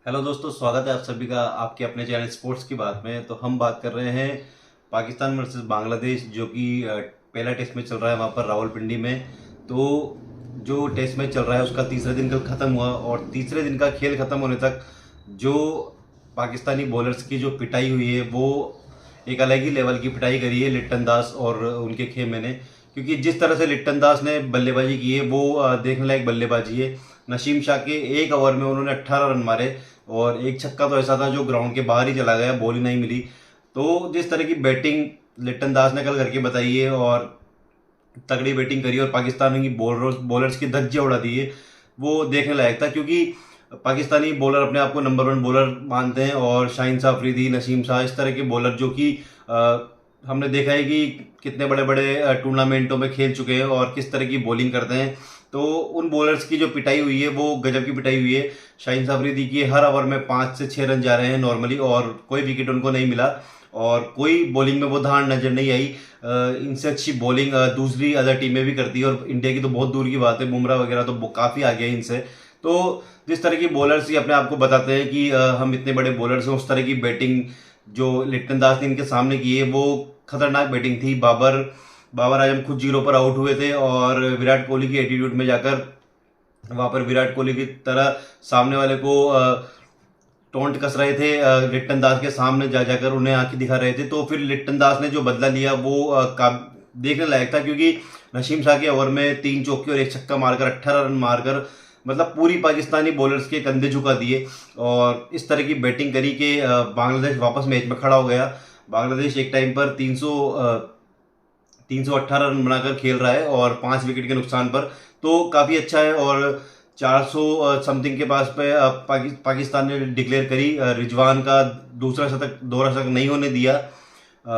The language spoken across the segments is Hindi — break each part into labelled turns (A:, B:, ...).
A: हेलो दोस्तों, स्वागत है आप सभी का आपके अपने चैनल स्पोर्ट्स की बात में। तो हम बात कर रहे हैं पाकिस्तान वर्सेस बांग्लादेश, जो कि पहला टेस्ट मैच चल रहा है वहाँ पर रावलपिंडी में। तो जो टेस्ट मैच चल रहा है उसका तीसरे दिन कल ख़त्म हुआ, और तीसरे दिन का खेल ख़त्म होने तक जो पाकिस्तानी बॉलर्स की जो पिटाई हुई है वो एक अलग ही लेवल की पिटाई करी है लिट्टन दास और उनके खेमे ने। क्योंकि जिस तरह से लिट्टन दास ने बल्लेबाजी की है वो देखने लायक बल्लेबाजी है। नसीम शाह के एक ओवर में उन्होंने 18 रन मारे, और एक छक्का तो ऐसा था जो ग्राउंड के बाहर ही चला गया, बॉल ही नहीं मिली। तो जिस तरह की बैटिंग लिट्टन दास ने कल करके बताई है, और तगड़ी बैटिंग करी और पाकिस्तान की बॉलर्स की धज्जियां उड़ा दी है, वो देखने लायक था। क्योंकि पाकिस्तानी बॉलर अपने आप को नंबर 1 बॉलर मानते हैं, और शाहीन शाह अफरीदी, नसीम शाह, इस तरह के बॉलर जो कि हमने देखा है कि कितने बड़े बड़े टूर्नामेंटों में खेल चुके हैं और किस तरह की बॉलिंग करते हैं। तो उन बॉलर्स की जो पिटाई हुई है वो गजब की पिटाई हुई है। शाहीन शाह अफरीदी की हर ओवर में 5 से 6 रन जा रहे हैं नॉर्मली, और कोई विकेट उनको नहीं मिला, और कोई बॉलिंग में वो धार नजर नहीं आई। इनसे अच्छी बॉलिंग दूसरी अदर टीमें भी करती है, और इंडिया की तो बहुत दूर की बात है, बुमराह वगैरह तो काफ़ी आगे है इनसे। तो जिस तरह की बॉलर्स ही अपने आप को बताते हैं कि हम इतने बड़े बॉलर्स हैं, उस तरह की बैटिंग जो लिट्टन दास ने इनके सामने की है वो खतरनाक बैटिंग थी। बाबर आजम खुद 0 पर आउट हुए थे, और विराट कोहली की एटीट्यूड में जाकर वहां पर विराट कोहली की तरह सामने वाले को टोंट कस रहे थे, लिट्टन दास के सामने जाकर उन्हें आंखें दिखा रहे थे। तो फिर लिट्टन दास ने जो बदला लिया वो देखने लायक था। क्योंकि नसीम शाह के ओवर में 3 चौके और 1 छक्का मारकर 18 रन मारकर मतलब पूरी पाकिस्तानी बॉलर्स के कंधे झुका दिए, और इस तरह की बैटिंग करी कि बांग्लादेश वापस मैच में खड़ा हो गया। बांग्लादेश एक टाइम पर 318 रन बनाकर खेल रहा है, और 5 विकेट के नुकसान पर। तो काफ़ी अच्छा है, और 400 समथिंग के पास पे पाकिस्तान ने डिक्लेयर करी। रिजवान का दोहरा शतक नहीं होने दिया,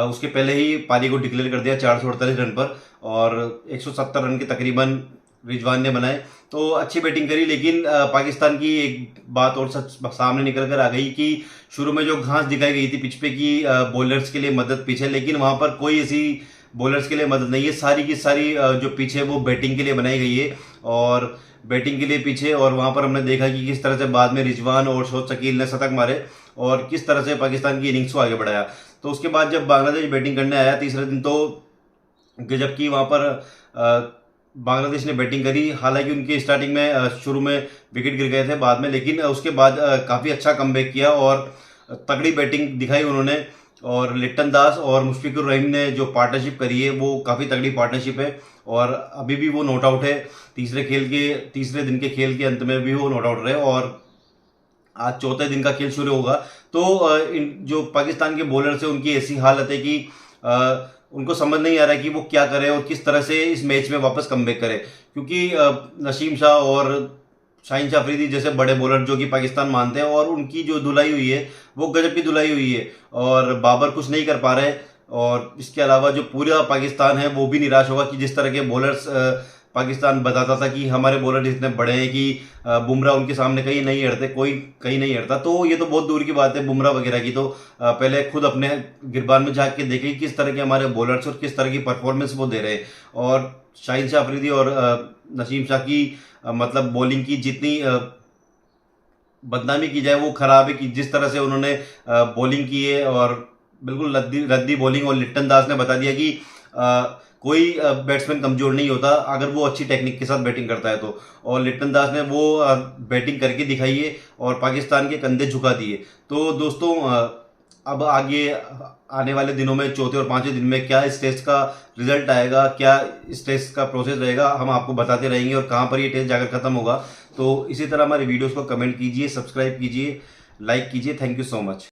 A: उसके पहले ही पारी को डिक्लेयर कर दिया 448 रन पर, और 170 रन के तकरीबन रिजवान ने बनाए। तो अच्छी बैटिंग करी, लेकिन पाकिस्तान की एक बात और सच सामने निकल कर आ गई कि शुरू में जो घास दिखाई गई थी पिच पे की बॉलर्स के लिए मदद पीछे, लेकिन वहां पर कोई ऐसी बॉलर्स के लिए मदद नहीं है। सारी की सारी जो पिच है वो बैटिंग के लिए बनाई गई है, और बैटिंग के लिए पीछे। और वहां पर हमने देखा कि किस तरह से बाद में रिजवान और शोध शकील ने शतक मारे, और किस तरह से पाकिस्तान की इनिंग्स को आगे बढ़ाया। तो उसके बाद जब बांग्लादेश बैटिंग करने आया तीसरे दिन, तो गजब की वहां पर बांग्लादेश ने बैटिंग करी। हालांकि उनकी स्टार्टिंग में शुरू में विकेट गिर गए थे बाद में, लेकिन उसके बाद काफ़ी अच्छा कमबैक किया और तगड़ी बैटिंग दिखाई उन्होंने। और लिट्टन दास और मुशफिकुर रहीम ने जो पार्टनरशिप करी है वो काफ़ी तगड़ी पार्टनरशिप है, और अभी भी वो नॉट आउट है। तीसरे दिन के खेल के अंत में भी वो नॉट आउट रहे, और आज चौथे दिन का खेल शुरू होगा। तो जो पाकिस्तान के बॉलर्स हैं उनकी ऐसी हालत है कि उनको समझ नहीं आ रहा है कि वो क्या करें और किस तरह से इस मैच में वापस कमबैक करें। क्योंकि नसीम शाह और शाहीन शाह अफरीदी जैसे बड़े बॉलर जो कि पाकिस्तान मानते हैं, और उनकी जो धुलाई हुई है वो गजब की धुलाई हुई है, और बाबर कुछ नहीं कर पा रहे। और इसके अलावा जो पूरा पाकिस्तान है वो भी निराश होगा कि जिस तरह के बॉलर्स पाकिस्तान बताता था कि हमारे बॉलर इतने बड़े हैं कि बुमराह उनके सामने कहीं नहीं हटते, कोई कहीं नहीं हटता। तो ये तो बहुत दूर की बात है बुमराह वगैरह की, तो पहले खुद अपने गिरबान में झांक के देखें किस तरह के हमारे बॉलर्स और किस तरह की परफॉर्मेंस वो दे रहे हैं। और शाहीन शाह अफरीदी और नसीम शाह की मतलब बॉलिंग की जितनी बदनामी की जाए वो खराब है, कि जिस तरह से उन्होंने बॉलिंग की है, और बिल्कुल रद्दी बॉलिंग। और लिट्टन दास ने बता दिया कि कोई बैट्समैन कमजोर नहीं होता अगर वो अच्छी टेक्निक के साथ बैटिंग करता है तो। और लिट्टन दास ने वो बैटिंग करके दिखाई है और पाकिस्तान के कंधे झुका दिए। तो दोस्तों अब आगे आने वाले दिनों में चौथे और पांचवें दिन में क्या इस टेस्ट का रिजल्ट आएगा, क्या इस टेस्ट का प्रोसेस रहेगा, हम आपको बताते रहेंगे, और कहाँ पर ये टेस्ट जाकर खत्म होगा। तो इसी तरह हमारे वीडियोस को कमेंट कीजिए, सब्सक्राइब कीजिए, लाइक कीजिए। Thank you so much.